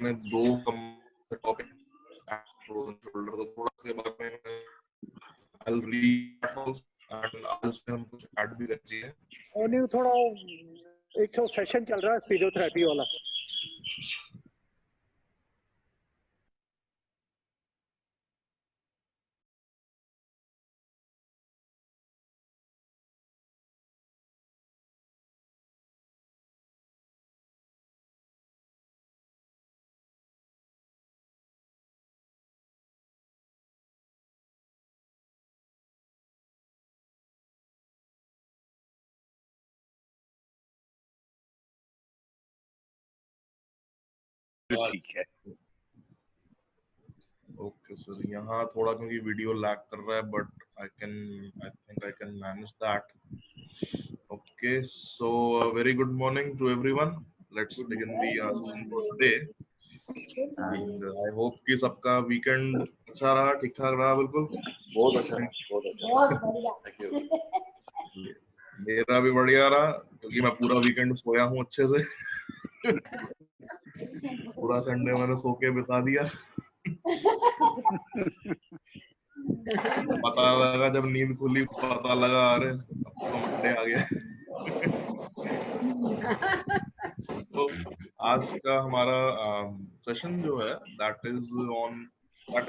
में दो topic frozen shoulder, तो थोड़ा सा बारे में I'll read and आज उसमें हम कुछ ऐड भी कर चाहिए। और नहीं थोड़ा एक तो सेशन चल रहा है फिजियोथेरेपी वाला। ठीक है। ओके सर, यहाँ थोड़ा क्योंकि वीडियो लैग कर रहा है, but I think I can manage that. Okay, so very good morning to everyone. Let's begin the session for today and I hope कि सबका वीकेंड अच्छा रहा, ठीक ठाक रहा। बिल्कुल बहुत अच्छा, बहुत अच्छा, बहुत बढ़िया। मेरा भी बढ़िया रहा क्योंकि मैं पूरा वीकेंड सोया हूँ अच्छे से। पूरा संडे मैंने सो के बिता दिया। पता लगा जब नींद खुली, पता लगा अरे अब तो मंडे आ गया। तो आज का हमारा सेशन जो है that is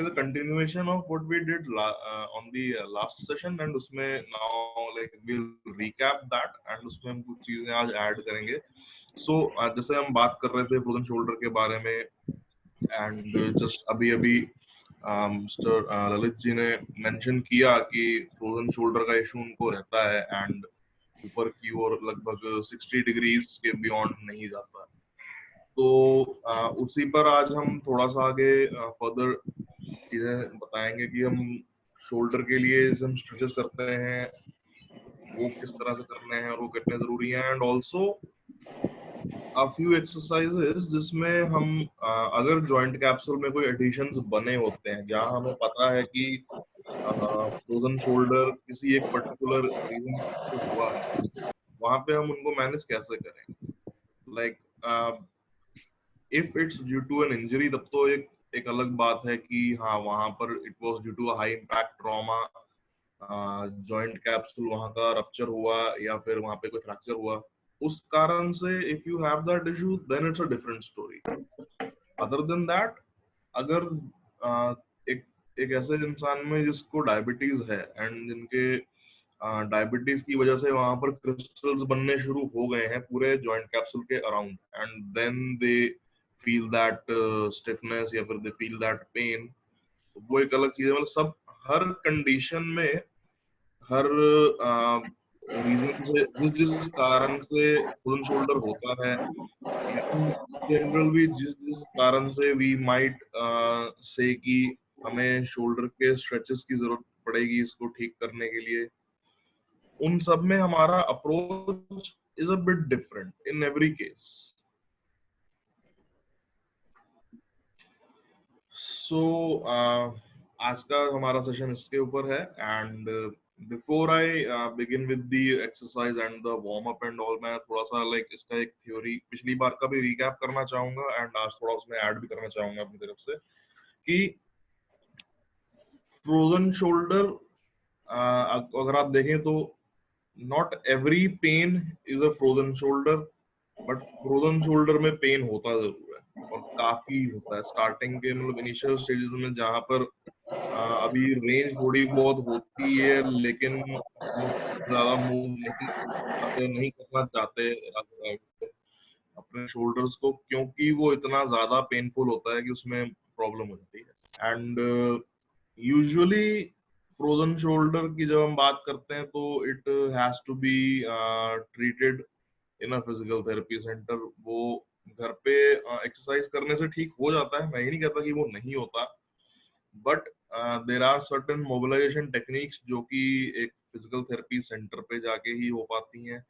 a continuation of what we did on the last session and उसमें now like we will recap that and उसमें हम कुछ चीजें आज ऐड करेंगे। सो जैसे हम बात कर रहे थे फ्रोजन शोल्डर के बारे में एंड जस्ट अभी मिस्टर ललित जी ने मेंशन किया कि फ्रोजन शोल्डर का इशू उनको रहता है एंड ऊपर की ओर लगभग 60 डिग्रीज के बियॉन्ड नहीं जाता। तो उसी पर आज हम थोड़ा सा आगे फर्दर चीजें बताएंगे कि हम शोल्डर के लिए हम स्ट्रेचेस करते हैं वो किस तरह से करने हैं और वो कितने जरूरी हैं and also a few exercises जिसमें हम अगर जॉइंट कैप्सूल में कोई एडिशंस बने होते हैं जहां हमें पता है कि फ्रोजन शोल्डर किसी एक पर्टिकुलर रीजन से हुआ है, वहां पे हम उनको मैनेज कैसे करें। Like if it's due to an injury तब तो एक अलग बात है कि हाँ वहां पर it was due to a high impact trauma, joint capsule वहां का रप्चर हुआ या फिर वहां पे कोई फ्रैक्चर हुआ, उस कारण से if you have that issue then it's a different story. Other than that, अगर एक एक ऐसे इंसान में जिसको डायबिटीज है एंड जिनके डायबिटीज की वजह से वहां पर क्रिस्टल्स बनने शुरू हो गए हैं पूरे जॉइंट कैप्सूल के around and then they feel that stiffness या फिर दे फील दैट पेन, वो एक अलग चीज है। मतलब सब हर कंडीशन में हर रीजन से जिस जिस कारण से फ्रोजन शोल्डर होता है इन जनरल भी जिस जिस कारण से वी माइट से कि हमें शोल्डर के स्ट्रेचेस की जरूरत पड़ेगी इसको ठीक करने के लिए, उन सब में हमारा approach is a bit different in every case. So आज का हमारा सेशन इसके ऊपर है and before I begin with the exercise and the warm up and all, मैं थोड़ा सा लाइक इसका एक थ्योरी पिछली बार का भी रिकैप करना चाहूंगा एंड आज थोड़ा उसमें ऐड भी करना चाहूंगा अपनी तरफ से कि फ्रोजन शोल्डर अगर आप देखें तो not every pain is a frozen shoulder, but frozen shoulder में पेन होता जरूर है और काफी होता है स्टार्टिंग के मतलब इनिशियल स्टेजेस में जहां पर अभी रेंज थोड़ी बहुत होती है लेकिन ज्यादा मूव नहीं करते, नहीं करना चाहते अपने शोल्डर्स को क्योंकि वो इतना ज्यादा पेनफुल होता है कि उसमें प्रॉब्लम हो जाती है। एंड यूजुअली फ्रोजन शोल्डर की जब हम बात करते हैं तो it has to be treated in a physical therapy centre. वो घर पे एक्सरसाइज करने से ठीक हो जाता है, मैं ये नहीं कहता कि वो नहीं होता, but there are certain mobilisation techniques जो कि एक फिजिकल थेरेपी सेंटर पे जाके ही हो पाती हैं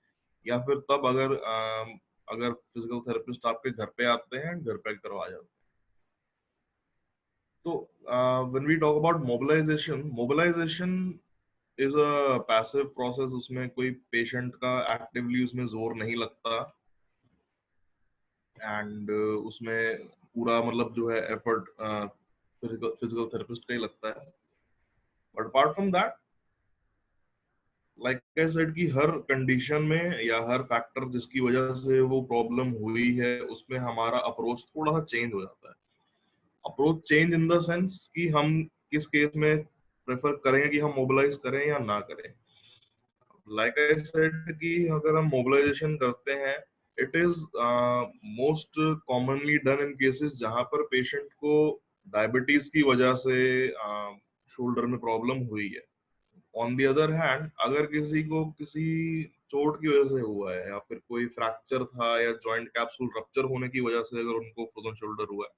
या फिर तब अगर फिजिकल थेरेपिस्ट आपके घर पे आते हैं घर पे करवा जाते हैं। तो when we talk about mobilisation is a passive process, उसमें कोई पेशेंट का एक्टिवली उसमें जोर नहीं लगता एंड उसमें पूरा मतलब जो है एफर्ट फिजिकल थेरेपिस्ट का ही लगता है। But apart from that, like I said कि हर कंडीशन में या हर फैक्टर जिसकी वजह से वो प्रॉब्लम हुई है उसमें हमारा अप्रोच थोड़ा सा चेंज हो जाता है। Approach change in the sense कि हम किस केस में प्रेफर करेंगे कि हम मोबिलाइज करें या ना करें। लाइक आई सेड कि अगर हम मोबिलाइजेशन करते हैं, it is most commonly done in cases जहां पर पेशेंट को डायबिटीज की वजह से शोल्डर में प्रॉब्लम हुई है। ऑन दी अदर हैंड, अगर किसी को किसी चोट की वजह से हुआ है या फिर कोई फ्रैक्चर था या जॉइंट कैप्सूल रप्चर होने की वजह से अगर उनको फ्रोजन शोल्डर हुआ है,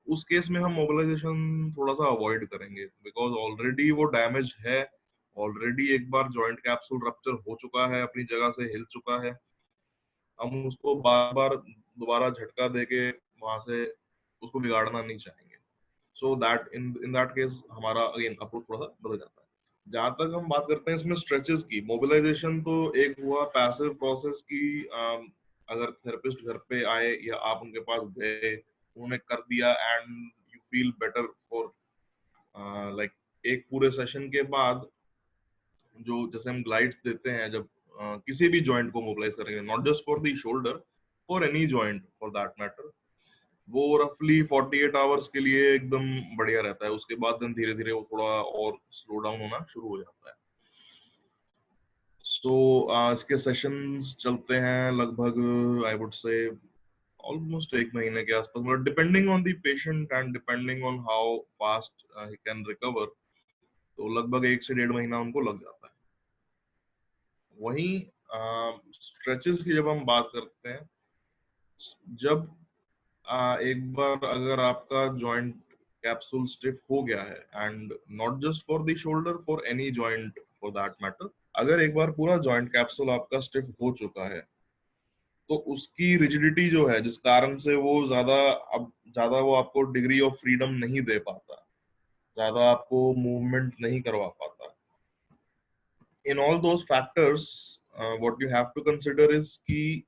उस केस में हम मोबिलाइजेशन थोड़ा सा अवॉइड करेंगे, बिकॉज ऑलरेडी वो डैमेज है, ऑलरेडी एक बार जॉइंट कैप्सूल रप्चर हो चुका है, अपनी जगह से हिल चुका है। हम उसको बार बार दोबारा झटका देके वहां से उसको बिगाड़ना नहीं चाहेंगे। So that in that case हमारा अगेन अप्रोच थोड़ा सा बदल जाता है। जहां तक हम बात करते हैं इसमें स्ट्रेचेस की, मोबिलाइजेशन तो एक हुआ पैसिव प्रोसेस की, अगर थेरेपिस्ट घर पे आए या आप उनके पास गए, उन्होंने कर दिया and you feel better for like एक पूरे सेशन के बाद जो जैसे हम ग्लाइड्स देते हैं जब किसी भी जॉइंट को मोबिलाइज करेंगे, not just for the shoulder, for any joint for that matter, वो रफली 48 आवर्स के लिए एकदम बढ़िया रहता है। उसके बाद दिन धीरे धीरे वो थोड़ा और स्लो डाउन होना शुरू हो जाता है। सो इसके सेशंस चलते हैं लगभग आई वुड से ऑलमोस्ट एक महीने के आसपास, मतलब depending on the patient and depending on how fast he can recover, तो लगभग 1 से 1.5 महीना उनको लग जाता है। वहीं स्ट्रेचेस की जब हम बात करते हैं, जब एक बार अगर आपका जॉइंट कैप्सूल स्टिफ हो गया है, and not just for the shoulder, for any joint for that matter, अगर एक बार पूरा जॉइंट कैप्सूल आपका स्टिफ हो चुका है, तो उसकी रिजिडिटी जो है, जिस कारण से वो ज्यादा वो आपको डिग्री ऑफ फ्रीडम नहीं दे पाता, ज्यादा आपको मूवमेंट नहीं करवा पाता। In all those factors what you have to consider is कि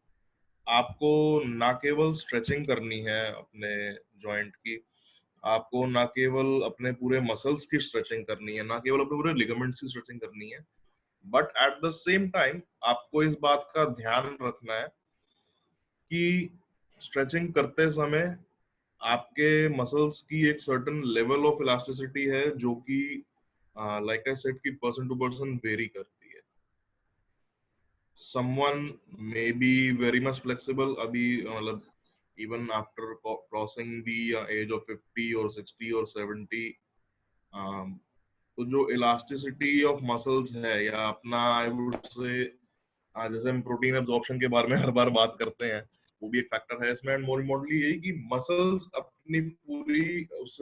आपको ना केवल स्ट्रेचिंग करनी है अपने जॉइंट की, आपको ना केवल अपने पूरे मसल्स की स्ट्रेचिंग करनी है, ना केवल अपने पूरे लिगामेंट्स की स्ट्रेचिंग करनी है, but at the same time आपको इस बात का ध्यान रखना है कि स्ट्रेचिंग करते समय आपके मसल्स की एक सर्टेन लेवल ऑफ इलास्टिसिटी है जो कि लाइक आई सेड कि पर्सन टू पर्सन वेरी करती है। someone may be very much flexible अभी मतलब even after crossing the age of 50 or 60 or 70, तो जो इलास्टिसिटी ऑफ मसल्स है या अपना आई वुड से जैसे हम प्रोटीन एब्जॉर्प्शन के बारे में हर बार बात करते हैं, वो भी एक फैक्टर है इसमें। एंड मोर इम्पोर्टेंटली यही कि मसल्स अपनी पूरी उस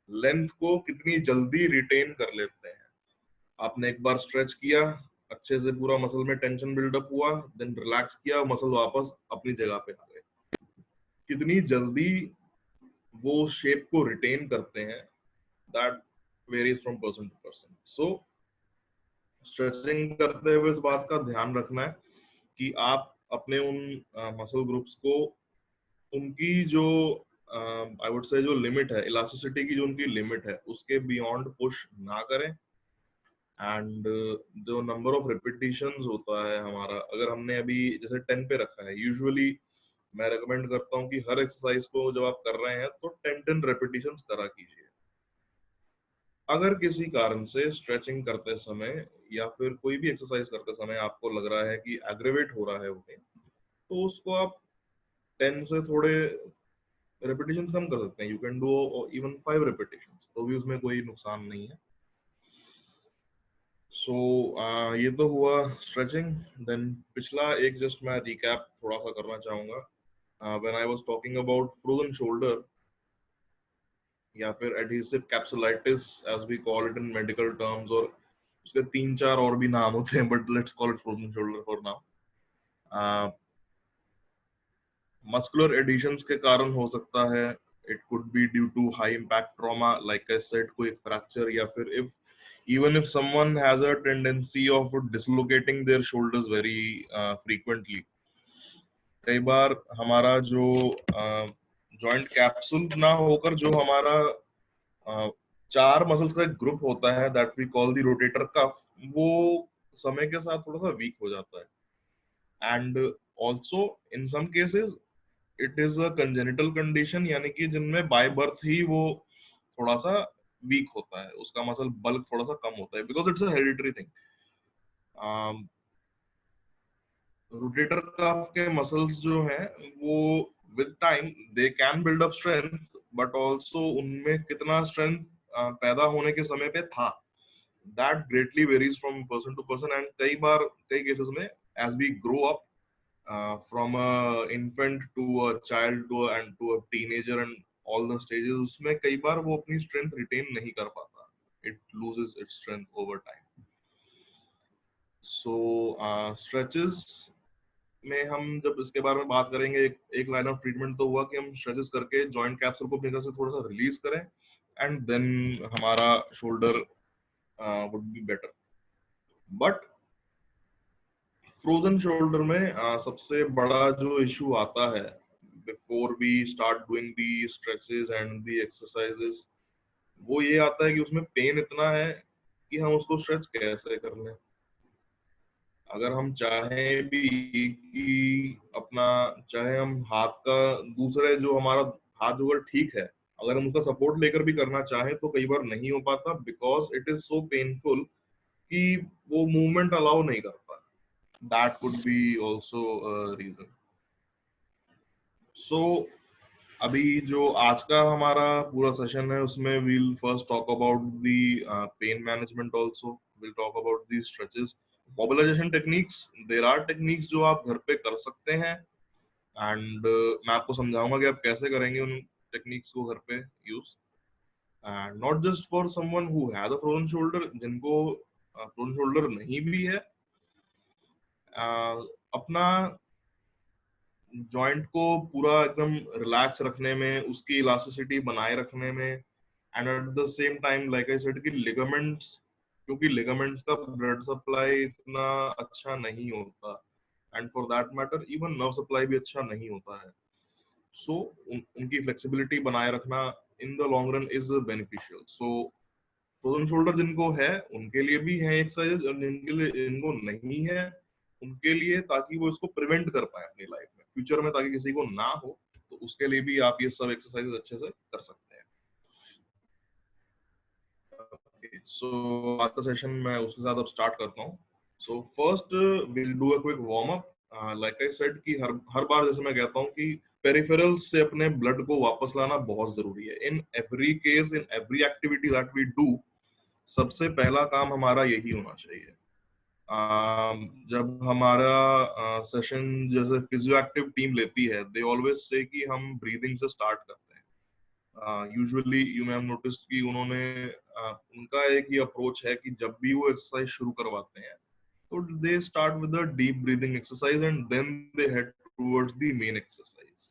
लेंथ को कितनी जल्दी रिटेन कर लेते हैं। आपने एक बार स्ट्रेच किया, अच्छे से पूरा मसल में टेंशन बिल्डअप हुआ, देन रिलैक्स किया, मसल वापस अपनी जगह पे आ गए, कितनी जल्दी वो शेप को रिटेन करते हैं, that varies from person to person. So stretching करते हुए इस बात का ध्यान रखना है कि आप अपने उन मसल ग्रुप्स को उनकी जो आई वुड से जो लिमिट है, इलास्टिसिटी की जो उनकी लिमिट है, उसके बियॉन्ड पुश ना करें। एंड जो नंबर ऑफ रिपीटिशंस होता है हमारा, अगर हमने अभी जैसे 10 पे रखा है, यूजुअली मैं रेकमेंड करता हूँ कि हर एक्सरसाइज को जब आप कर रहे हैं तो 10 रिपीटिशंस करा कीजिए। अगर किसी कारण से स्ट्रेचिंग करते समय या फिर कोई भी एक्सरसाइज करते समय आपको लग रहा है कि एग्रेवेट हो रहा है वो, तो उसको आप 10 से थोड़े रिपीटिशंस कम कर सकते हैं। You can do even 5 repetitions, तो भी उसमें कोई नुकसान नहीं है। सो ये तो हुआ स्ट्रेचिंग। देन पिछला एक जस्ट मैं रिकैप थोड़ा सा करना चाहूंगा। When I was talking about frozen shoulder या फिर adhesive capsulitis as we call it in medical terms, और उसके 3-4 और भी नाम होते हैं, but let's call it frozen shoulder for now. Muscular adhesions के कारण हो सकता है, it could be due to high impact trauma, like I said कोई फ्रैक्चर, या फिर if even if someone has a tendency of dislocating their shoulders very frequently, कई बार हमारा जो जॉइंट कैप्सूल ना होकर जो हमारा 4 मसल्स का एक ग्रुप होता है that we call the rotator cuff, वो समय के साथ थोड़ा सा वीक हो जाता है। And also in some cases it is a congenital condition, यानी कि जिनमें बाय बर्थ ही वो थोड़ा सा वीक होता है, उसका मसल बल्क थोड़ा सा कम होता है, because it's a hereditary thing. Rotator cuff के मसल्स जो हैं वो with time they can build up strength, but also उनमें कितना स्ट्रेंथ पैदा होने के समय पे था, that greatly varies from person to person. And कई बार कई केसेस में as we grow up from a infant to a child to and to a teenager and all the stages, उसमें कई बार वो अपनी स्ट्रेंथ रिटेन नहीं कर पाता, it loses its strength over time. So stretches में हम जब इसके बारे में बात करेंगे, एक लाइन ऑफ ट्रीटमेंट तो हुआ कि हम स्ट्रेचेस करके जॉइंट कैप्सूल को अपनी तरफ से थोड़ा सा रिलीज करें, एंड देन हमारा shoulder would be better. But frozen shoulder में सबसे बड़ा जो इशू आता है before we start doing the stretches and the exercises, वो ये आता है कि उसमें पेन इतना है कि हम उसको स्ट्रेच कैसे कर लें। अगर हम चाहें भी कि अपना, चाहे हम हाथ का दूसरे जो हमारा हाथ जो अगर ठीक है, अगर हम उसका सपोर्ट लेकर भी करना चाहें तो कई बार नहीं हो पाता, because it is so painful कि वो मूवमेंट अलाउ नहीं करता। That could be also reason. So अभी जो आज का हमारा पूरा सेशन है उसमें we'll first talk about the pain management, also will talk about the stretches, mobilisation techniques. There are techniques जो आप घर पे कर सकते हैं, एंड मैं आपको समझाऊंगा कि आप कैसे करेंगे उन टेक्निक्स को घर पे use, and not just for someone who has a frozen shoulder, जिनको फ्रोजन शोल्डर नहीं भी है, अपना जॉइंट को पूरा एकदम रिलैक्स रखने में, उसकी इलास्टिसिटी बनाए रखने में, and at the same time like I said कि लिगामेंट्स, क्योंकि लिगामेंट्स का ब्लड सप्लाई इतना अच्छा नहीं होता, and for that matter even nerve supply भी अच्छा नहीं होता है। सो उनकी फ्लेक्सिबिलिटी बनाए रखना in the long run is beneficial. So frozen shoulder जिनको है उनके लिए भी है एक्सरसाइज, और जिनके लिए इनको नहीं है उनके लिए, ताकि वो इसको प्रिवेंट कर पाए अपनी लाइफ में फ्यूचर में, ताकि किसी को ना हो, तो उसके लिए भी आप ये सब एक्सरसाइज अच्छे से कर सकते हैं। सो आज का सेशन मैं उसके साथ अब स्टार्ट करता हूँ। So first will do a quick warm up. Like I said कि हर बार जैसे मैं कहता हूँ कि पेरिफेरल्स से अपने ब्लड को वापस लाना बहुत जरूरी है। In every case, in every activity that we do, सबसे पहला काम हमारा यही होना चाहिए। जब हमारा सेशन जैसे फिजियो एक्टिव टीम लेती है, दे ऑलवेज से कि हम ब्रीदिंग से स्टार्ट करते हैं। Usually you may have noticed कि उन्होंने उनका एक ही अप्रोच है कि जब भी वो एक्सरसाइज शुरू करवाते हैं तो they start with a deep breathing exercise and then they head towards the main exercise,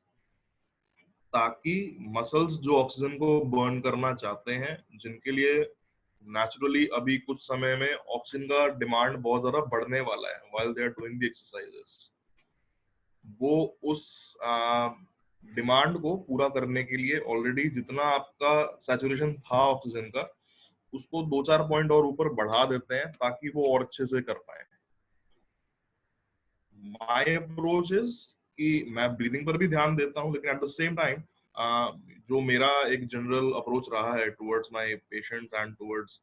ताकि मसल्स जो ऑक्सीजन को बर्न करना चाहते हैं, जिनके लिए नेचुरली अभी कुछ समय में ऑक्सीजन का डिमांड बहुत ज्यादा बढ़ने वाला है while they are doing the exercises, वो उस डिमांड को पूरा करने के लिए ऑलरेडी जितना आपका सैचुरेशन था ऑक्सीजन का, उसको 2-4 पॉइंट और ऊपर बढ़ा देते हैं ताकि वो और अच्छे से कर पाए। माय अप्रोच इज कि मैं ब्रीदिंग पर भी ध्यान देता हूँ, लेकिन एट द सेम टाइम जो मेरा एक जनरल अप्रोच रहा है towards my patients and towards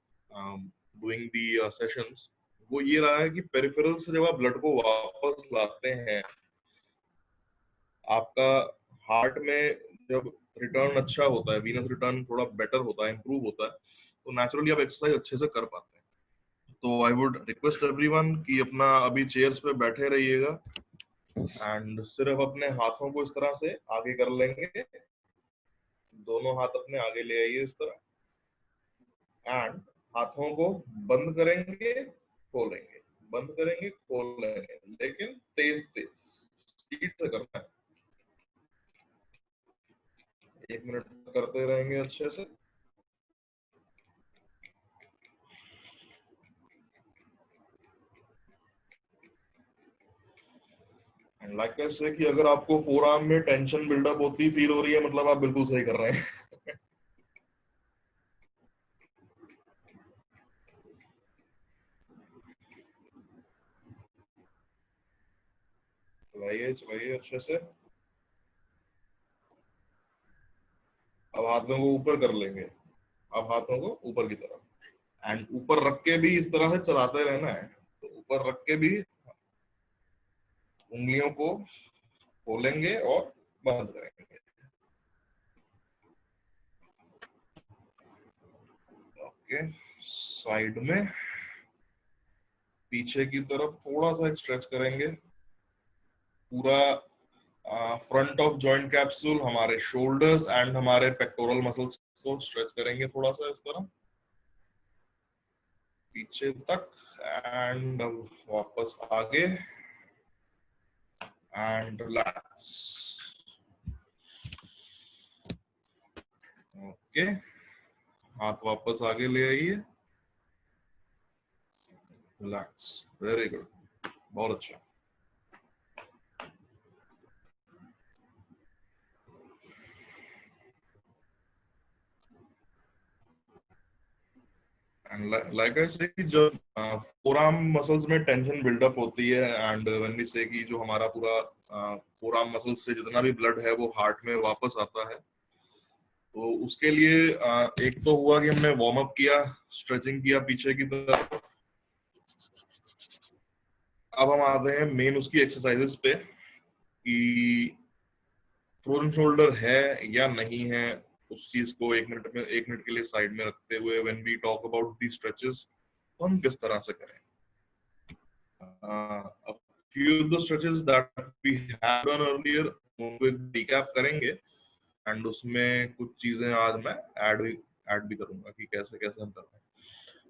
doing the sessions, वो ये रहा है कि पेरिफेरल से जब आप ब्लड को वापस लाते हैं, आपका हार्ट में जब रिटर्न अच्छा होता है, वीनस रिटर्न थोड़ा बेटर होता है, इंप्रूव होता है, तो नेचुरली आप एक्सरसाइज अच्छे से कर पाते हैं। तो आई वुड रिक्वेस्ट एवरीवन कि अपना अभी चेयर्स पे बैठे रहिएगा, एंड सिर्फ अपने हाथों को इस तरह से आगे कर लेंगे, दोनों हाथ अपने आगे ले आइए इस तरह, एंड हाथों को बंद करेंगे, खोलेंगे, बंद करेंगे, खोलेंगे, लेकिन तेज तेज स्पीड से करना है। 1 मिनट करते रहेंगे अच्छे से। लाइक ऐसे कि अगर आपको फोर आर्म में टेंशन बिल्डअप होती फील हो रही है, मतलब आप बिल्कुल सही कर रहे हैं। चलाइए चलाइए अच्छे से। अब हाथों को ऊपर कर लेंगे, अब हाथों को ऊपर की तरफ, एंड ऊपर रख के भी इस तरह से चलाते रहना है। तो ऊपर रख के भी उंगलियों को खोलेंगे और बंद करेंगे। ओके, साइड में पीछे की तरफ थोड़ा सा स्ट्रेच करेंगे। पूरा फ्रंट ऑफ जॉइंट कैप्सूल, हमारे शोल्डर्स एंड हमारे पेक्टोरल मसल्स को स्ट्रेच करेंगे थोड़ा सा इस तरह पीछे तक, एंड वापस आगे एंड रिलैक्स। ओके, हाथ वापस आगे ले आइए, रिलैक्स, वेरी गुड, बहुत अच्छा। लाइक आई से कि जब फोर आर्म मसल्स में टेंशन बिल्डअप होती है, एंड व्हेन वी से कि जो हमारा पूरा फोर आर्म मसल्स से जितना भी ब्लड है वो हार्ट में वापस आता है, तो उसके लिए एक तो हुआ कि हमने वार्म अप किया, स्ट्रेचिंग किया पीछे की तरफ। अब हम आते हैं मेन उसकी एक्सरसाइजेस पे कि फ्रंट शोल्डर है या नहीं है, उस चीज को एक मिनट के लिए साइड में रखते हुए when we talk about the stretches, तो हम किस तरह से करें। a few of the stretches that we have done earlier उनको एक रिकैप करेंगे, एंड उसमें कुछ चीजें आज मैं ऐड भी करूंगा कि कैसे कैसे हम कर रहे हैं।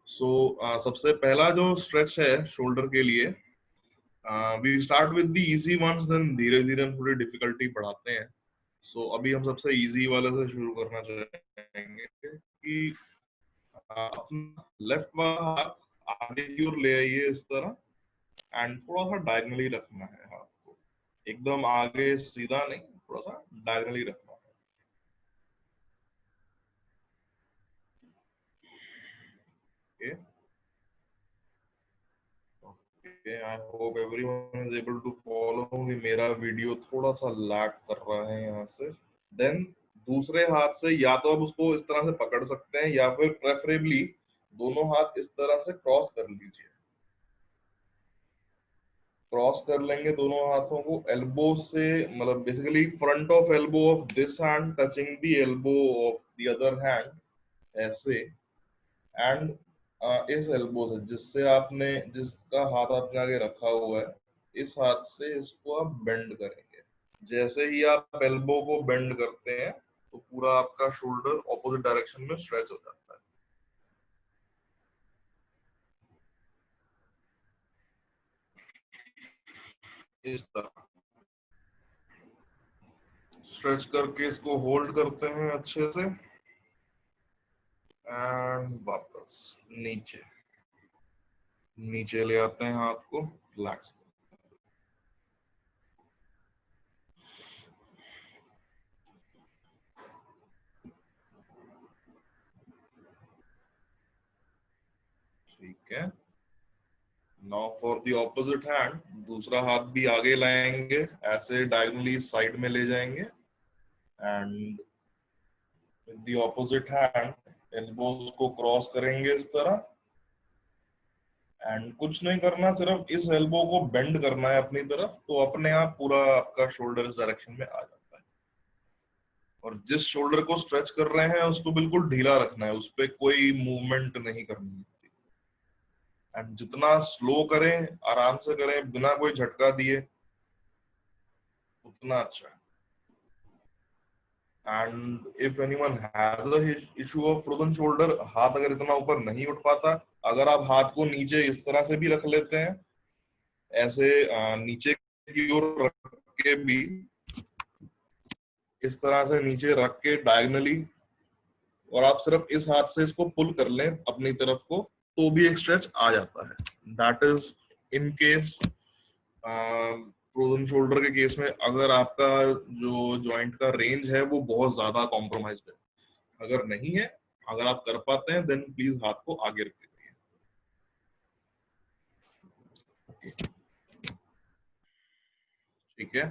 सो सबसे पहला जो स्ट्रेच है शोल्डर के लिए, we start with the easy ones, then धीरे धीरे हम थोड़ी डिफिकल्टी बढ़ाते हैं। सो अभी हम सबसे इजी वाले से शुरू करना चाहेंगे कि अपना लेफ्ट वाला हाथ आगे की ओर ले आइए इस तरह, एंड थोड़ा सा डायगनली रखना है हाथ को, एकदम आगे सीधा नहीं, थोड़ा सा डायगनली रखना है। Okay okay, I hope everyone is able to follow कि मेरा वीडियो थोड़ा सा लैग कर रहा है यहाँ से। देन दूसरे हाथ से या तो आप उसको इस तरह से पकड़ सकते हैं, या फिर प्रेफरेबली दोनों हाथ इस तरह से क्रॉस कर लीजिए। क्रॉस कर लेंगे दोनों हाथों को एल्बो से, मतलब basically front of elbow of this hand touching the elbow of the other hand, ऐसे। एंड इस एल्बो से, जिससे आपने जिसका हाथ आपने आगे रखा हुआ है, इस हाथ से इसको आप बेंड करेंगे। जैसे ही आप एल्बो को बेंड करते हैं तो पूरा आपका शोल्डर ऑपोजिट डायरेक्शन में स्ट्रेच हो जाता है। इस तरह स्ट्रेच करके इसको होल्ड करते हैं अच्छे से, एंड वापस नीचे नीचे ले आते हैं हाथ को, रिलैक्स। ठीक है, now for the opposite hand, दूसरा हाथ भी आगे लाएंगे, ऐसे डायगोनली साइड में ले जाएंगे, and with the opposite hand elbows को क्रॉस करेंगे इस तरह, एंड कुछ नहीं करना, सिर्फ इस एल्बो को बेंड करना है अपनी तरफ, तो अपने आप पूरा आपका शोल्डर इस डायरेक्शन में आ जाता है। और जिस शोल्डर को स्ट्रेच कर रहे हैं उसको बिल्कुल ढीला रखना है, उस पर कोई मूवमेंट नहीं करनी है। एंड जितना स्लो करें, आराम से करें, बिना कोई झटका दिए, उतना अच्छा है। And if anyone has a issue of frozen shoulder, हाथ अगर इतना ऊपर नहीं उठ पाता, अगर आप हाथ को नीचे इस तरह से भी रख लेते हैं, ऐसे नीचे की ओर रख के भी, इस तरह से नीचे रख के डायगनली, और आप सिर्फ इस हाथ से इसको पुल कर लें अपनी तरफ को, तो भी एक स्ट्रेच आ जाता है। That is in case frozen shoulder के केस में अगर आपका जो जॉइंट का रेंज है वो बहुत ज्यादा कॉम्प्रोमाइज्ड है, अगर नहीं है, अगर आप कर पाते हैं, देन प्लीज हाथ को आगे रखिए। ठीक है,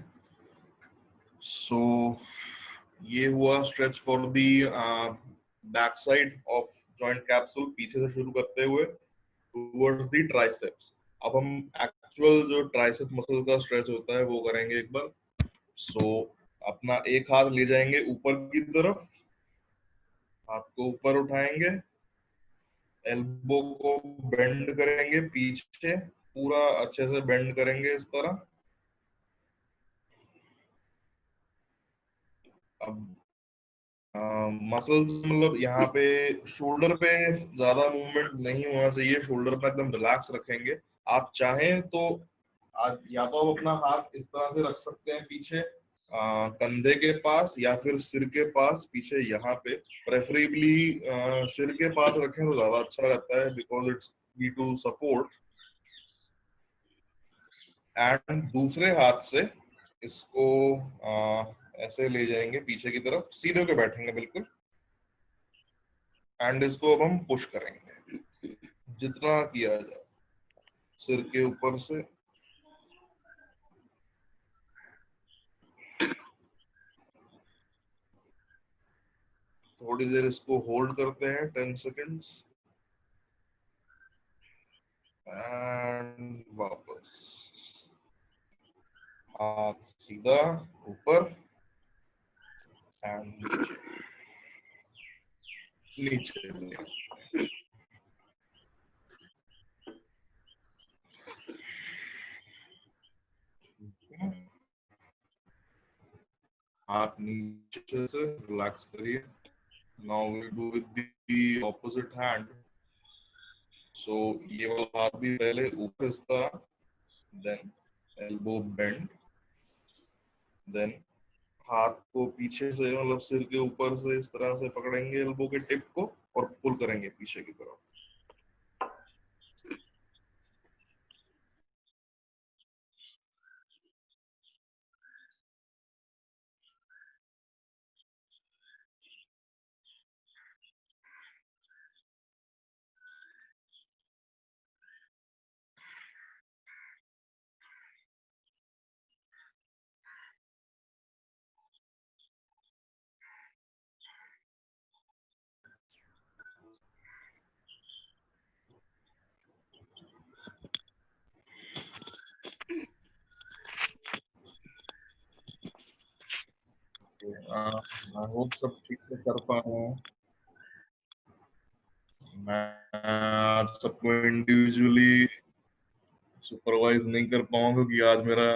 सो ये हुआ stretch for the back side of joint capsule, पीछे से शुरू करते हुए टुवर्ड्स दी ट्राइसेप्स। अब हम एक्चुअल जो ट्राइसेप मसल का स्ट्रेच होता है वो करेंगे एक बार। सो अपना एक हाथ ले जाएंगे ऊपर की तरफ, हाथ को ऊपर उठाएंगे, एल्बो को बेंड करेंगे पीछे, पूरा अच्छे से बेंड करेंगे इस तरह। अब मसल्स मतलब यहाँ पे शोल्डर पे ज्यादा मूवमेंट नहीं होना चाहिए, शोल्डर पे एकदम रिलैक्स रखेंगे। आप चाहें तो या तो आप अपना हाथ इस तरह से रख सकते हैं पीछे कंधे के पास, या फिर सिर के पास पीछे यहाँ पे। प्रेफरेबली सिर के पास रखें तो ज्यादा अच्छा रहता है, because it's we to support. And दूसरे हाथ से इसको ऐसे ले जाएंगे पीछे की तरफ, सीधे होके बैठेंगे बिल्कुल, एंड इसको अब हम पुश करेंगे जितना किया जाए सिर के ऊपर से। थोड़ी देर इसको होल्ड करते हैं, 10 सेकेंड्स, एंड वापस हाथ सीधा ऊपर एंड नीचे नीचे। हाथ नीचे से रिलैक्स करिए। Now we do with the opposite hand. So ये वाला हाथ भी पहले ऊपर इस तरह, देन एल्बो बेंड, देन हाथ को पीछे से मतलब सिर के ऊपर से इस तरह से पकड़ेंगे एल्बो के टिप को और पुल करेंगे पीछे की तरफ। आई होप सब ठीक से कर पा रहे हैं। मैं आज सबको इंडिविजुअली सुपरवाइज नहीं कर पाऊंगा क्योंकि आज मेरा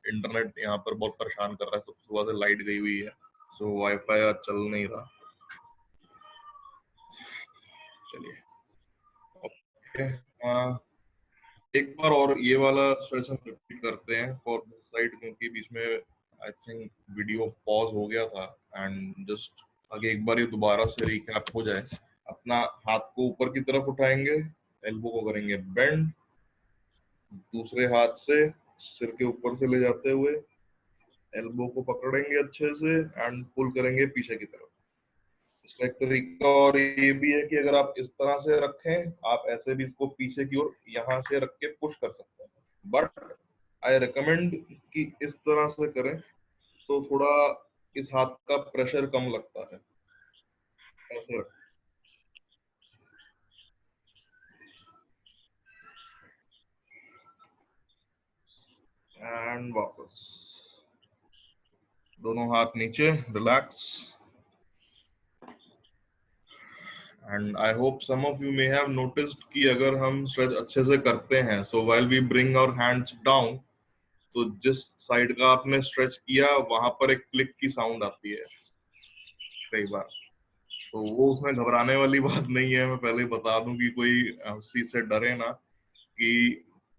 इंटरनेट यहाँ पर बहुत परेशान कर रहा है, सुबह से लाइट गई हुई है, सो वाईफाई आज चल नहीं रहा। चलिए ओके, एक बार और ये वाला स्ट्रेच हम रिपीट करते हैं फॉर दिस साइड, क्योंकि बीच में आई थिंक वीडियो पॉज हो गया था, एंड जस्ट आगे एक बार ये दोबारा से रिकैप हो जाए। अपना हाथ को ऊपर की तरफ उठाएंगे, एल्बो को करेंगे बेंड, दूसरे हाथ से सिर के ऊपर से ले जाते हुए एल्बो को पकड़ेंगे अच्छे से एंड पुल करेंगे पीछे की तरफ। इसका एक तरीका और ये भी है कि अगर आप इस तरह से रखें, आप ऐसे भी इसको पीछे की ओर यहाँ से रख के पुश कर सकते हैं, बट आई रिकमेंड कि इस तरह से करें तो थोड़ा इस हाथ का प्रेशर कम लगता है। ऐसे रखें एंड वापस दोनों हाथ नीचे, relax. And I hope some of you may have noticed कि अगर हम स्ट्रेच अच्छे से करते हैं, so while we bring our hands down, तो जिस साइड का आपने स्ट्रेच किया वहां पर एक क्लिक की साउंड आती है कई बार, तो वो उसमें घबराने वाली बात नहीं है। मैं पहले ही बता दूं कि कोई उस चीज से डरे ना कि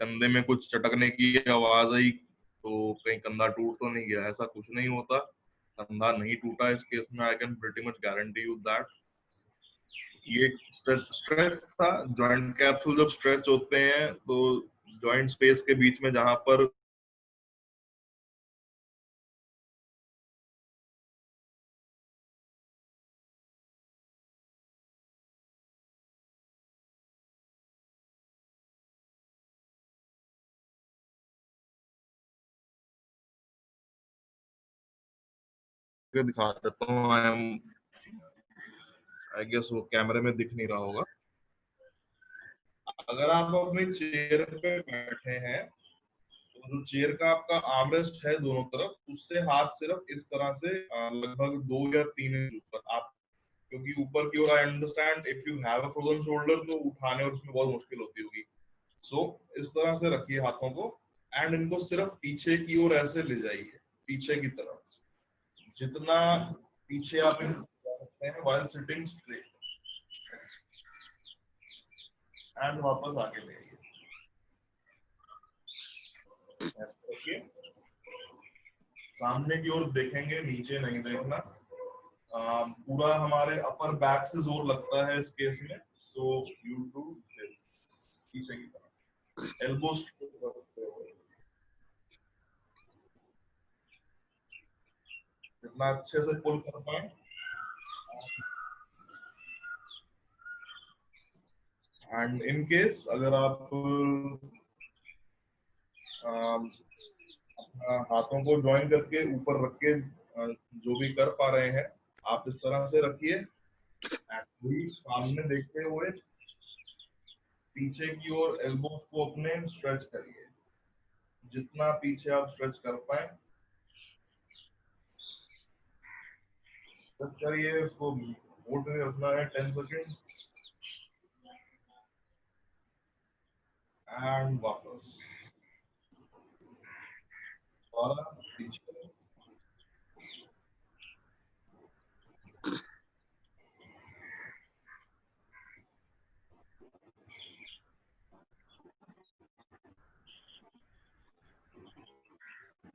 कंधे में कुछ चटकने की आवाज आई तो कहीं कंधा टूट तो नहीं गया, ऐसा कुछ नहीं होता। कंधा नहीं टूटा इस केस में, I can pretty much guarantee you that. ये स्ट्रेच था, जॉइंट कैप्सूल जब स्ट्रेच होते हैं तो जॉइंट स्पेस के बीच में जहां पर दिखा देता हूँ। आई गेस वो कैमरे में दिख नहीं रहा होगा। अगर आप अपने चेयर पे बैठे हैं तो जो चेयर का आपका आर्मरेस्ट है दोनों तरफ, उससे हाथ सिर्फ इस तरह से लगभग 2 या 3 इंच ऊपर आप, क्योंकि ऊपर की ओर I understand if you have a frozen shoulder तो उठाने और उसमें बहुत मुश्किल होती होगी। सो इस तरह से रखिए हाथों को एंड इनको सिर्फ पीछे की ओर ऐसे ले जाइए, पीछे की तरफ। जितना पीछे आप इनको जा सकते हैं व्हाइल सिटिंग स्ट्रेट, एंड वापस आगे ले आइए। ऐसे रखिए, सामने की ओर देखेंगे, नीचे नहीं देखना। पूरा हमारे अपर बैक से जोर लगता है इस केस में, सो यू डू दिस, पीछे की तरफ एल्बो स्ट्रेट रखते हुए, जितना अच्छे से पुल कर पाए। एंड इन केस अगर आप अपना हाथों को ज्वाइन करके ऊपर रख के जो भी कर पा रहे हैं आप इस तरह से रखिए, एंड सामने देखते हुए पीछे की ओर एल्बोस को अपने स्ट्रेच करिए, जितना पीछे आप स्ट्रेच कर पाए स्ट्रेच करिए। उसको होल्ड करके रखना है 10 सेकेंड, एंड वापस और पीछे।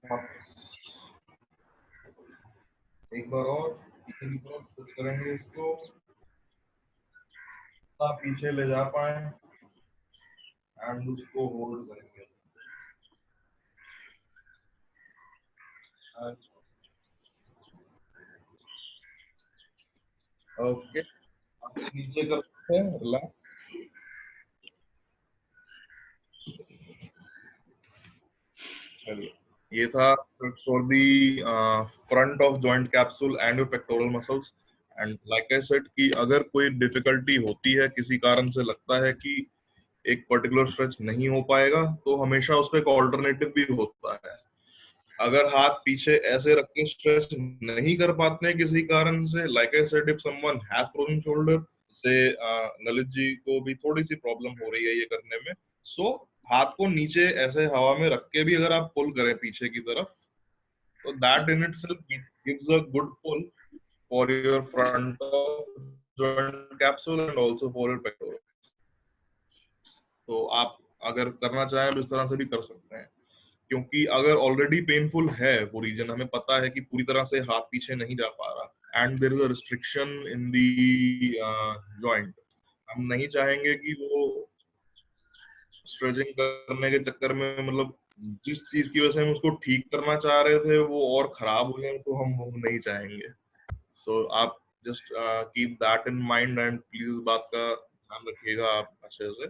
वापस एक बार और पीछे की तरफ स्ट्रेच करेंगे इसको, आप पीछे ले जा पाए एंड उसको होल्ड करेंगे। ओके, आप नीचे कर सकते हैं, रिलैक्स। चलिए, ये था for the front of joint capsule and your pectoral muscles. And like I said कि अगर कोई डिफिकल्टी होती है, किसी कारण से लगता है कि एक पर्टिकुलर स्ट्रेच नहीं हो पाएगा, तो हमेशा उसका एक ऑल्टरनेटिव भी होता है। अगर हाथ पीछे ऐसे रख के स्ट्रेच नहीं कर पाते हैं किसी कारण से, like I said if someone has frozen shoulder, से ललित जी को भी थोड़ी सी प्रॉब्लम हो रही है ये करने में, सो हाथ को नीचे ऐसे हवा में रख के भी अगर आप पुल करें पीछे की तरफ, तो that in itself gives a good pull for your front joint capsule and also for your pectoral. तो आप अगर करना चाहें तो इस तरह से भी कर सकते हैं, क्योंकि अगर ऑलरेडी पेनफुल है वो रीजन, हमें पता है कि पूरी तरह से हाथ पीछे नहीं जा पा रहा and there is a restriction in the joint, हम नहीं चाहेंगे कि वो स्ट्रेचिंग करने के चक्कर में, मतलब जिस चीज की वजह से हम उसको ठीक करना चाह रहे थे वो और खराब हो जाए, तो हम वो नहीं चाहेंगे। सो आप just keep that in mind and please इस बात का ध्यान रखिएगा आप अच्छे से।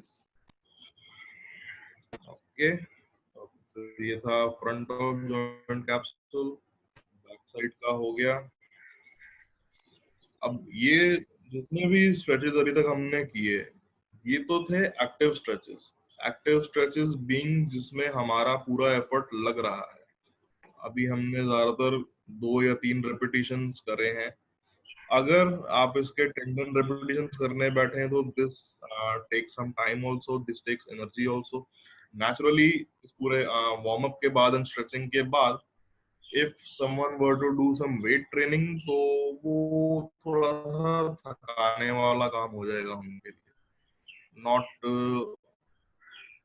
ओके, तो ये था front of joint capsule, back side का हो गया। अब ये जितने भी स्ट्रेचेस अभी तक हमने किए, ये तो थे active stretches. Active stretches being जिसमें हमारा पूरा एफर्ट लग रहा है। अभी हमने ज्यादातर 2 या 3 रेपिटेशंस करे हैं। अगर आप इसके 10 रेपिटेशंस करने बैठे हैं तो this takes some time also, this takes energy also. Naturally इस पूरे वार्म अप के बाद एंड स्ट्रेचिंग के बाद if someone were to do some weight training, तो वो थोड़ा सा थकाने वाला काम हो जाएगा उनके लिए।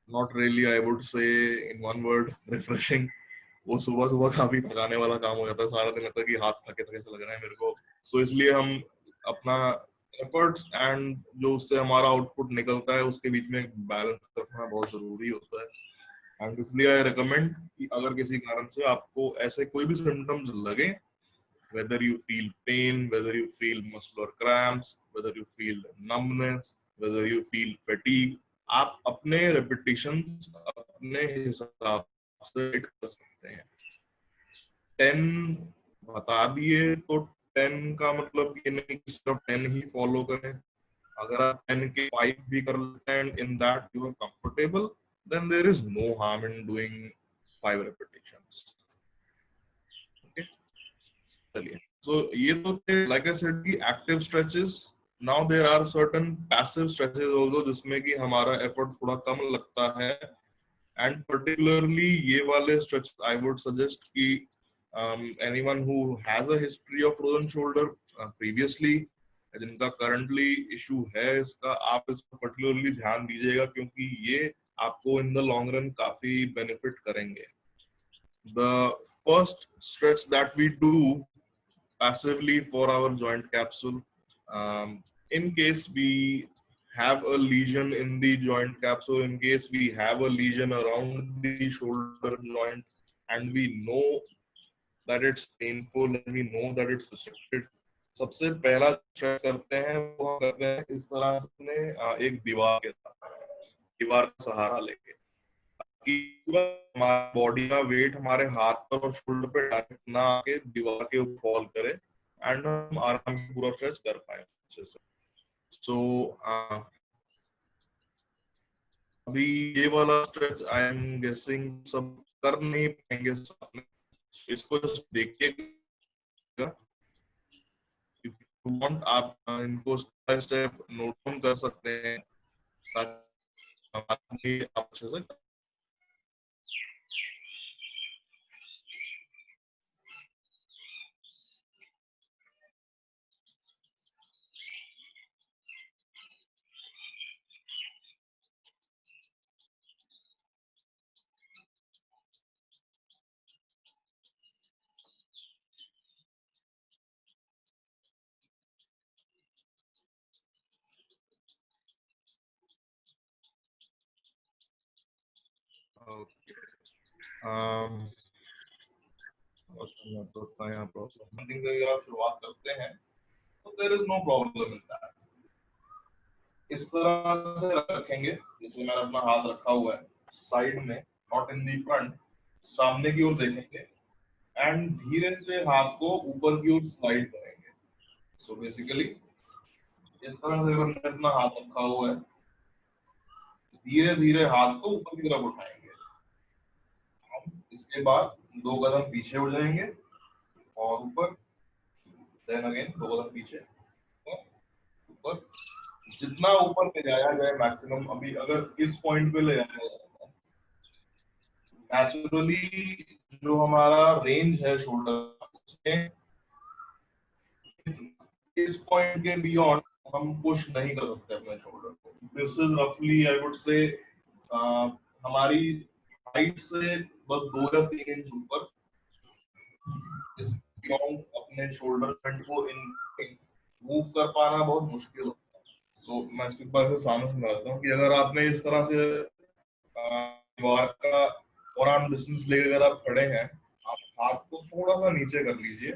Not really, I would say in one word, refreshing। वो सुबह सुबह काफी थकाने वाला काम हो जाता है, सारा दिन लगता है कि हाथ थके थके से लग रहे हैं मेरे को। सो इसलिए हम अपना एफर्ट्स एंड जो उससे हमारा आउटपुट निकलता है उसके बीच में बैलेंस रखना बहुत जरूरी होता है। एंड इसलिए आई रिकमेंड कि अगर किसी कारण से आपको ऐसे कोई भी सिम्टम्स लगे, whether you feel pain, whether you feel muscular cramps, whether you feel numbness, whether you feel fatigue, आप अपने repetitions अपने हिसाब से कर सकते हैं। 10 बता दिए तो 10 का मतलब ये नहीं कि सिर्फ 10 ही फॉलो करें। अगर आप 10 के 5 भी कर लेते हैं and in that you are comfortable, then there is no harm in doing 5 repetitions। Okay, चलिए। सो ये तो थे लाइक आई सेड की active stretches. Now there are certain passive stretches also जिसमें कि हमारा एफर्ट थोड़ा कम लगता है, एंड पर्टिकुलरली ये वाले स्ट्रेच आई वुड सजेस्ट कि anyone who has a history of frozen shoulder previously, जिनका करंटली इशू है इसका, आप इस पर पर्टिकुलरली ध्यान दीजिएगा क्योंकि ये आपको इन द लॉन्ग रन काफी बेनिफिट करेंगे। The first stretch that we do passively for our joint capsule, in case we have a lesion in the joint capsule, in case we have a lesion around the shoulder joint and we know that it's painful and we know that it's restricted, सबसे पहला stretch करते हैं वो हम करते हैं इस तरह से एक दीवार के साथ, दीवार का सहारा लेके, ताकि हमारा बॉडी का वेट हमारे हाथ पर और शोल्डर पे डायरेक्ट ना आके दीवार के ऊपर फॉल करे एंड हम आराम से पूरा स्ट्रेच कर पाए अच्छे से। सो अभी ये वाला स्ट्रेच आई एम गेसिंग सब कर नहीं पाएंगे साथ में, इसको जस्ट देखिएगा। इफ यू वांट आप इनको step by step note down कर सकते हैं ताकि आप अच्छे से। ओके, तो यहाँ प्रॉब्लम अगर आप शुरुआत करते हैं तो there is no problem in that. इस तरह से रखेंगे जैसे मैंने अपना हाथ रखा हुआ है साइड में, नॉट इन दी फ्रंट, सामने की ओर देखेंगे एंड धीरे से हाथ को ऊपर की ओर स्लाइड करेंगे। सो बेसिकली इस तरह से मैंने अपना हाथ रखा हुआ है, धीरे धीरे हाथ को ऊपर की तरफ उठाएंगे। हम इसके बाद 2 कदम पीछे उड़ जाएंगे और ऊपर, देन अगेन 2 कदम पीछे ऊपर। जितना ऊपर ले जाया जाए मैक्सिमम, अभी अगर इस पॉइंट पे ले जाया जाए, नेचुरली जो हमारा रेंज है शोल्डर उसमें इस पॉइंट के बियॉन्ड हम पुश नहीं कर सकते अपने शोल्डर को। दिस इज रफली आई वुड से हमारी हाइट से बस 2 या 3 इंच ऊपर, इस बियॉन्ड अपने शोल्डर फ्रंट को इन मूव कर पाना बहुत मुश्किल होता है। सो मैं इसके बारे में सामने समझाता हूँ कि अगर आपने इस तरह से दीवार का और आर्म डिस्टेंस लेकर अगर आप खड़े हैं, आप हाथ को थोड़ा सा नीचे कर लीजिए,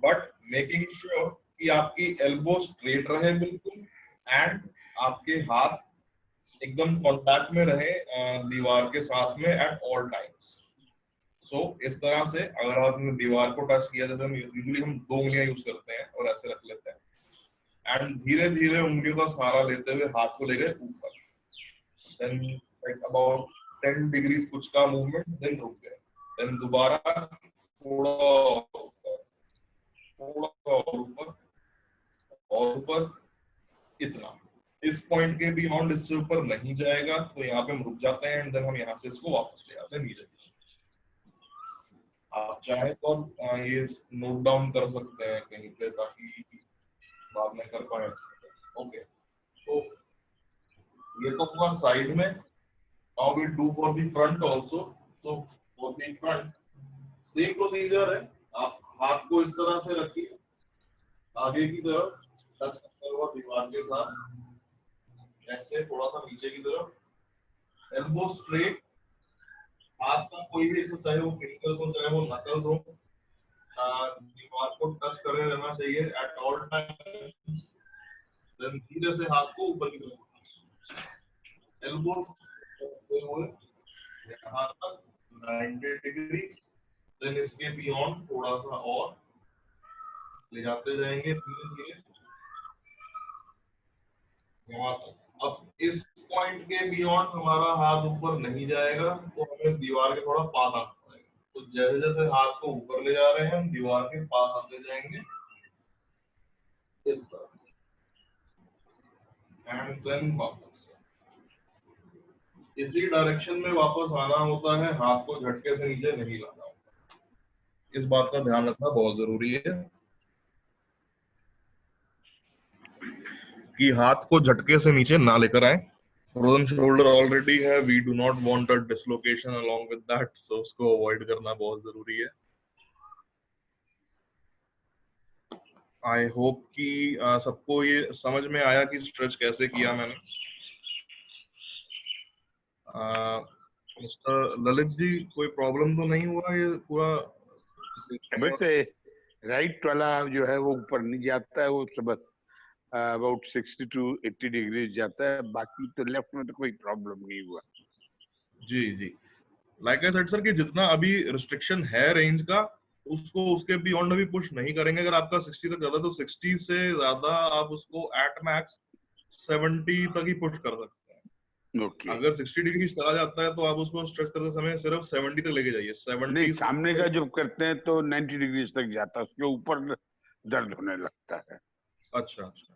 बट मेकिंग श्योर कि आपकी एल्बो स्ट्रेट रहे बिल्कुल एंड आपके हाथ एकदम कांटेक्ट में रहे दीवार के साथ में एट ऑल टाइम्स। सो इस तरह से अगर आपने दीवार को टच किया, जैसे हम यूजुअली हम 2 उंगलियां यूज करते हैं और ऐसे रख लेते हैं एंड धीरे धीरे उंगलियों का सहारा लेते हुए हाथ को ले गए ऊपर, देन लाइक अबाउट 10 डिग्रीज कुछ का मूवमेंट, देन रुक गए, देन दोबारा थोड़ा और ऊपर और ऊपर, इतना। इस पॉइंट के बियॉन्ड इससे ऊपर नहीं जाएगा तो यहाँ पे हम रुक जाते हैं एंड देन हम यहाँ से इसको वापस ले आते हैं नीचे। आप चाहे तो ये नोट डाउन कर सकते हैं कहीं पे ताकि बाद में कर पाए। ओके, तो ये तो हुआ साइड में। Now we do for the front also. So for the front same procedure है, आप हाथ को इस तरह से रखिए आगे की तरफ टच करते हुए दीवार के साथ, ऐसे थोड़ा सा नीचे की तरफ, एल्बो स्ट्रेट, हाथ का कोई भी, चाहे वो फिंगर्स हो चाहे वो नकल्स हो, दीवार को टच करे रहना चाहिए एट ऑल टाइम्स। देन धीरे से हाथ को ऊपर की तरफ, एल्बो करते हुए यहाँ तक 90 डिग्री, देन इसके बियॉन्ड थोड़ा सा और ले जाते जाएंगे धीरे धीरे वहां तक। अब इस पॉइंट के बियॉन्ड हमारा हाथ ऊपर नहीं जाएगा, तो हमें दीवार के थोड़ा पास आना पड़ेगा। तो जैसे जैसे हाथ को ऊपर ले जा रहे हैं हम दीवार के पास आते जाएंगे इस तरह, एंड देन वापस इसी डायरेक्शन में वापस आना होता है, हाथ को झटके से नीचे नहीं लाना होता। इस बात का ध्यान रखना बहुत जरूरी है कि हाथ को झटके से नीचे ना लेकर आए। फ्रोजन शोल्डर ऑलरेडी है, we do not want a dislocation along with that, so उसको अवॉइड करना बहुत जरूरी है। आई होप कि सबको ये समझ में आया कि स्ट्रेच कैसे किया मैंने। मिस्टर ललित जी, कोई प्रॉब्लम तो नहीं हुआ? ये पूरा वैसे राइट वाला जो है वो ऊपर नहीं जाता है, वो बस अबाउट 60 to 80 डिग्री जाता है, बाकी तो लेफ्ट में तो कोई प्रॉब्लम नहीं हुआ। जी जी, लाइक आई सेड सर कि जितना अभी रिस्ट्रिक्शन है रेंज का, उसको उसके बियॉन्ड अभी पुश नहीं करेंगे। अगर आपका 60 तक ज्यादा तो 60 से ज्यादा आप उसको एट मैक्स 70 तक ही पुश कर सकते हैं। ओके, अगर 60 डिग्री चला जाता है तो आप उसको स्ट्रेच करते समय सिर्फ 70 तक लेके जाइए। 70 नहीं, सामने का जो करते हैं तो 90 डिग्री तक जाता है, उसके ऊपर दर्द होने लगता है। अच्छा अच्छा,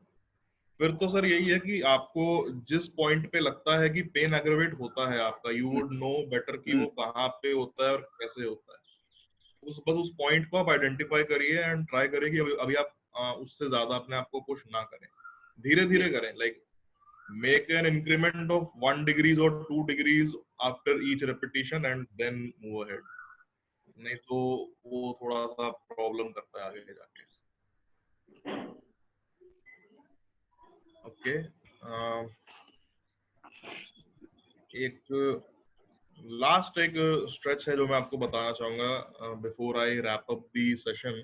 फिर तो सर यही है कि आपको जिस पॉइंट पे लगता है कि पेन एग्रेवेट होता है आपका, यू वुड नो बेटर कि वो कहाँ पे होता है और कैसे होता है। बस उस पॉइंट को आप आइडेंटिफाई करिए एंड ट्राई करिए कि अभी आप उससे ज्यादा अपने आप को पुश ना करें, धीरे धीरे करें। Like make an increment of 1 degrees or 2 degrees after each repetition and then move ahead, नहीं तो वो थोड़ा सा प्रॉब्लम करता है आगे जाके। ओके, एक लास्ट एक स्ट्रेच है जो मैं आपको बताना चाहूंगा before I wrap up the session.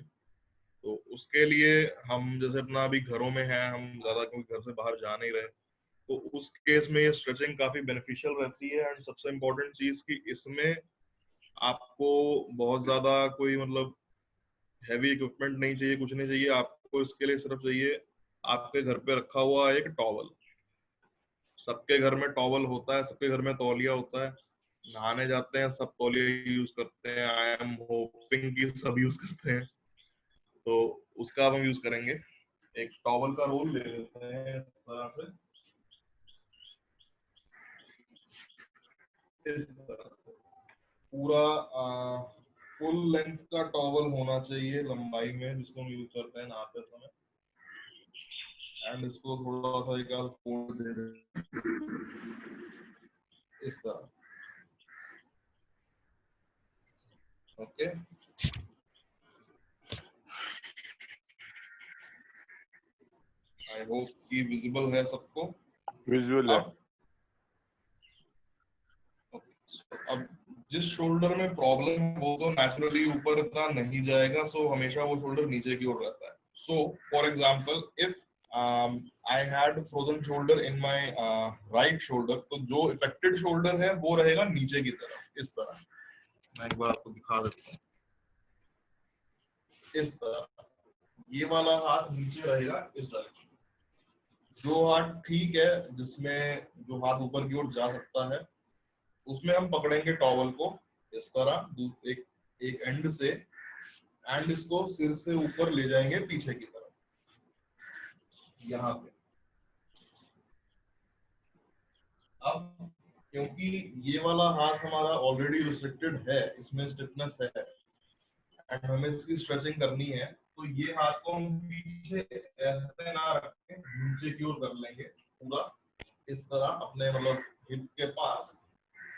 तो उसके लिए हम जैसे अपना अभी घरों में हैं, हम ज्यादा क्योंकि घर से बाहर जा नहीं रहे, तो उस केस में ये स्ट्रेचिंग काफी बेनिफिशियल रहती है। एंड सबसे इम्पोर्टेंट चीज कि इसमें आपको बहुत ज्यादा कोई मतलब हैवी इक्विपमेंट नहीं चाहिए, कुछ नहीं चाहिए आपको। इसके लिए सिर्फ चाहिए आपके घर पे रखा हुआ एक टॉवल। सबके घर में टॉवल होता है, सबके घर में तौलिया होता है, नहाने जाते हैं सब तौलिया यूज करते हैं। आई एम होपिंग कि सब यूज करते हैं, तो उसका हम यूज करेंगे। एक टॉवल का रोल ले लेते हैं इस तरह से, इस तरह पूरा फुल लेंथ का टॉवल होना चाहिए लंबाई में, जिसको हम यूज करते हैं नहाते समय। एंड इसको थोड़ा सा एक फोल्ड दे दें इस तरह। ओके, आई होप कि विजिबल है सबको। विजुअल है। अब जिस शोल्डर में प्रॉब्लम है वो तो नेचुरली ऊपर इतना नहीं जाएगा, सो हमेशा वो शोल्डर नीचे की ओर रहता है। So for example if I had frozen shoulder in my right shoulder, तो जो इफेक्टेड शोल्डर है वो रहेगा नीचे की तरफ इस तरह। मैं एक बार आपको दिखा देता हूँ, इस तरह ये वाला हाथ नीचे रहेगा इस डायरेक्शन। जो हाथ ठीक है, जिसमें जो हाथ ऊपर की ओर जा सकता है, उसमें हम पकड़ेंगे टॉवल को इस तरह एक एंड से, एंड इसको सिर से ऊपर ले जाएंगे पीछे की तरफ यहाँ पे। अब क्योंकि ये वाला हाथ हमारा ऑलरेडी रिस्ट्रिक्टेड है, इसमें स्टिफनेस है एंड हमें इसकी स्ट्रेचिंग करनी है, तो ये हाथ को हम पीछे ऐसे ना रख के नीचे की ओर कर लेंगे पूरा इस तरह अपने मतलब हिप के पास,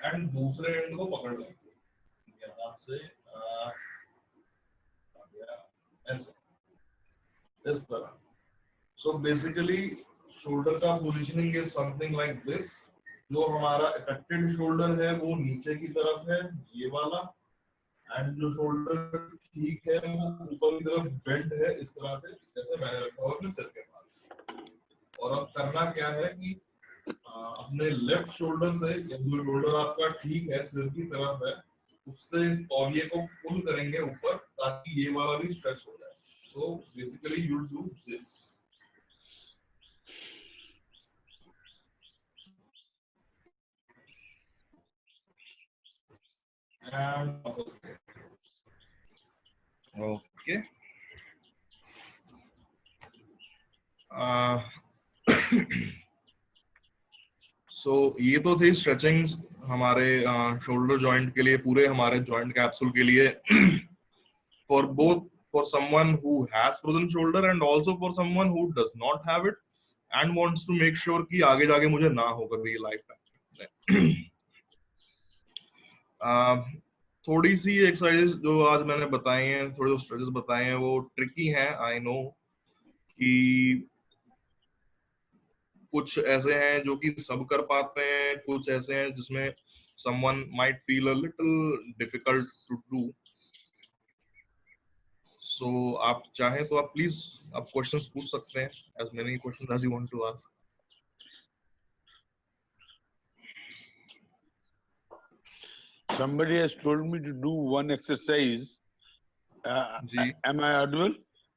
एंड दूसरे एंड को पकड़ लेंगे यहाँ से ऐसे इस तरह। सो बेसिकली शोल्डर का positioning is something like this. जो हमारा इफेक्टेड शोल्डर है वो नीचे की तरफ है, ये वाला, एंड जो शोल्डर ठीक है वो ऊपर की तरफ बेंड है इस तरह से, जैसे मैंने रखा हुआ अपने सिर के पास। और अब करना क्या है कि अपने लेफ्ट शोल्डर से, या जो शोल्डर आपका ठीक है सिर की तरफ है, उससे इस तौलिए को पुल करेंगे ऊपर ताकि ये वाला भी स्ट्रेच हो जाए। So basically you do this. And okay. सो ये तो थी स्ट्रेचिंग्स हमारे शोल्डर जॉइंट के लिए, पूरे हमारे जॉइंट कैप्सूल के लिए, for both, for someone who has frozen shoulder and also for someone who does not have it and wants to make sure कि आगे जाके मुझे ना हो कभी लाइफ में। थोड़ी सी एक्सरसाइजेस जो आज मैंने बताई हैं, थोड़े जो स्ट्रेचेस बताए हैं वो ट्रिकी हैं, आई नो, कि कुछ ऐसे हैं जो कि सब कर पाते हैं, कुछ ऐसे हैं जिसमें someone might feel a little difficult to do. So आप चाहें तो आप प्लीज आप क्वेश्चंस पूछ सकते हैं, as many questions as you want to ask. Somebody has told me to do one exercise. Am I audible?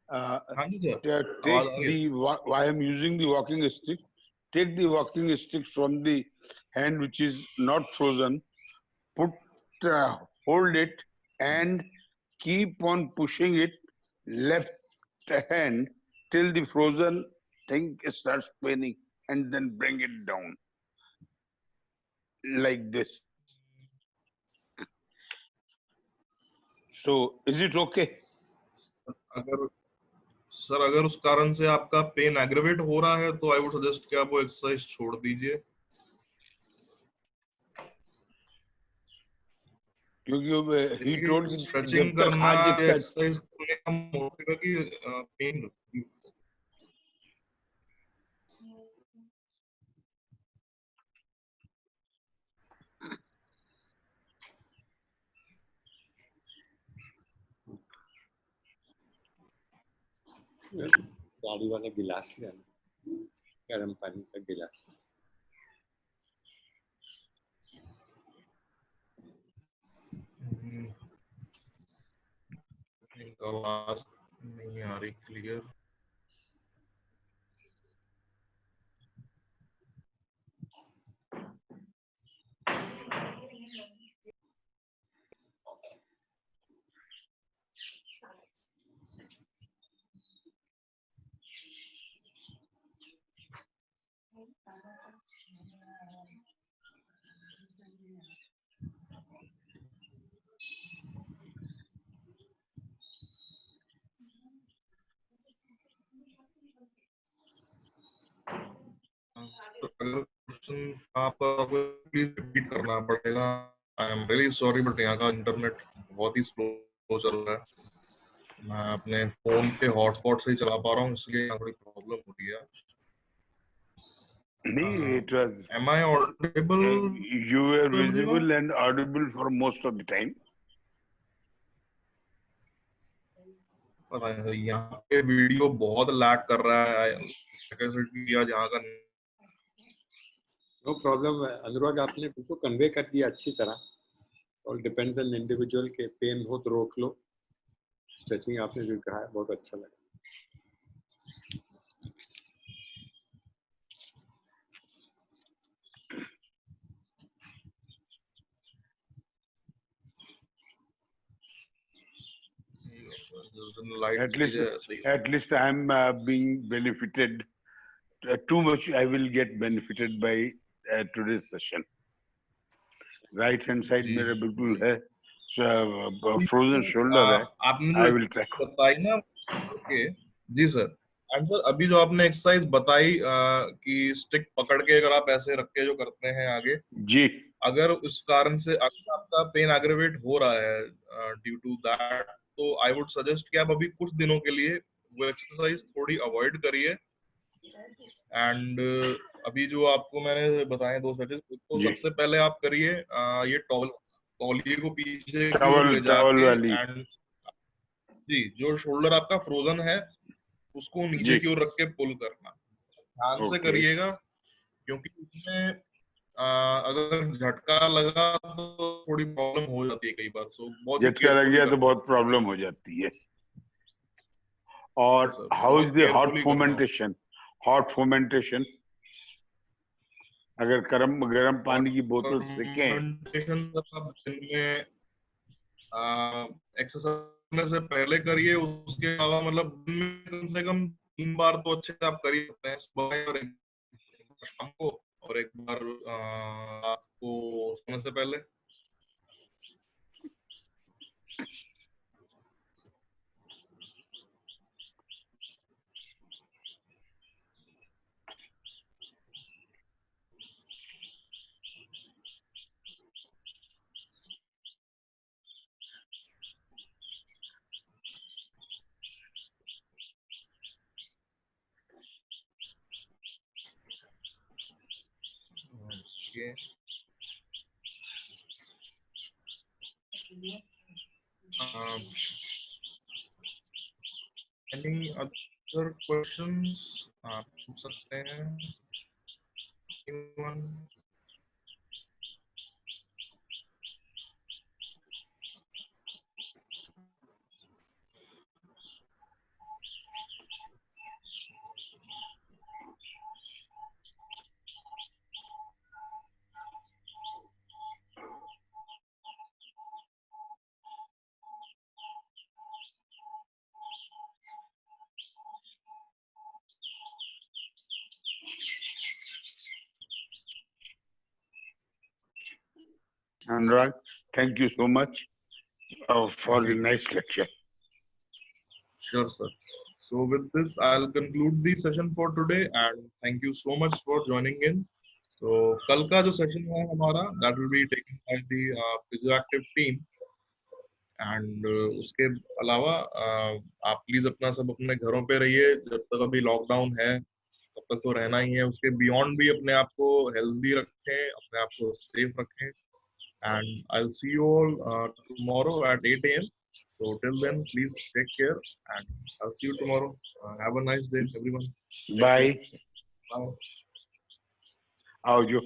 हाँ जी sir, I am using the walking stick. Take the walking stick from the hand which is not frozen, hold it and keep on pushing it left hand till the frozen thing starts spinning, and then bring it down like this. So is it okay? अगर उस कारण से आपका pen aggravate हो रहा है तो I would suggest कि आप वो एक्सरसाइज छोड़ दीजिए, क्योंकि he told स्ट्रेचिंग करना एक्सरसाइज करने का मोटिव है कि पेन गाड़ी वाला गिलास ले आना, गर्म पानी का गिलास। आवाज नहीं आ रही क्लियर। आपको प्लीज रिपीट करना पड़ेगा। I am really sorry but यहाँ का इंटरनेट बहुत ही स्लो चल रहा है। मैं अपने फोन के हॉटस्पॉट से ही चला पा रहा हूँ, इसलिए यहाँ थोड़ी प्रॉब्लम हो रही है। it was. Am I audible? You were visible and audible for most of the time. पता नहीं यहाँ पे वीडियो बहुत लैग कर रहा है, यहाँ का। नो प्रॉब्लम अनुराग, आपने बिल्कुल कन्वे कर दिया अच्छी तरह। और डिपेंड्स ऑन इंडिविजुअल के पेन हो तो रोक लो। स्ट्रेचिंग आपने जो कहा है बहुत अच्छा लगा। At least I am being benefited too much. I will get benefited by today's session. Right hand side मेरा बिल्कुल है, frozen shoulder है। आपने जो बताई ना, okay ji sir. And sir अभी जो आपने एक्सरसाइज बताई कि स्टिक पकड़ के अगर आप ऐसे रख के जो करते हैं आगे जी, अगर उस कारण से अगर आपका पेन एग्रेवेट हो रहा है ड्यू टू दैट, तो आई वुड सजेस्ट कि आप अभी कुछ दिनों के लिए वो एक्सरसाइज थोड़ी अवॉइड करिए। एंड अभी जो आपको मैंने बताए 2 स्ट्रेचेस, तो सबसे पहले आप करिए ये तौलिए को पीछे की ओर ले जाके, एंड जी जो शोल्डर आपका फ्रोजन है उसको नीचे की ओर रख के पुल करना। ध्यान से करिएगा, क्योंकि इसमें अगर झटका लगा तो थोड़ी प्रॉब्लम हो जाती है कई बार। सो बहुत झटका लग गया तो बहुत प्रॉब्लम हो जाती है। और sir. how is बहुत the hot carefully कर रहा हूँ. fermentation? Hot fermentation. अगर गर्म पानी की बोतल सेकें Fermentation सर आप दिन में एक्सरसाइज करने से पहले करिए, उसके अलावा मतलब दिन में कम से कम 3 बार तो अच्छे से आप कर ही सकते हैं, सुबह और एक बार शाम को और एक बार रात को सोने से पहले. Okay. Any other questions आप पूछ सकते हैं. Anyone? Anurag, thank you so much for the nice lecture. Sure, sir. So with this, I'll conclude the session for today, and thank you so much for joining in. So कल का जो session है हमारा, that will be taken by the physioactive team, and उसके अलावा आप please अपना सब अपने घरों पे रहिए जब तक अभी लॉकडाउन है, तब तक तो रहना ही है. उसके बियॉन्ड भी अपने आप को हेल्दी रखें, अपने आप को सेफ रखें. And I'll see you all tomorrow at 8 a.m. So till then, please take care, and I'll see you tomorrow. Have a nice day, everyone. Take Bye. care. Bye. Audio.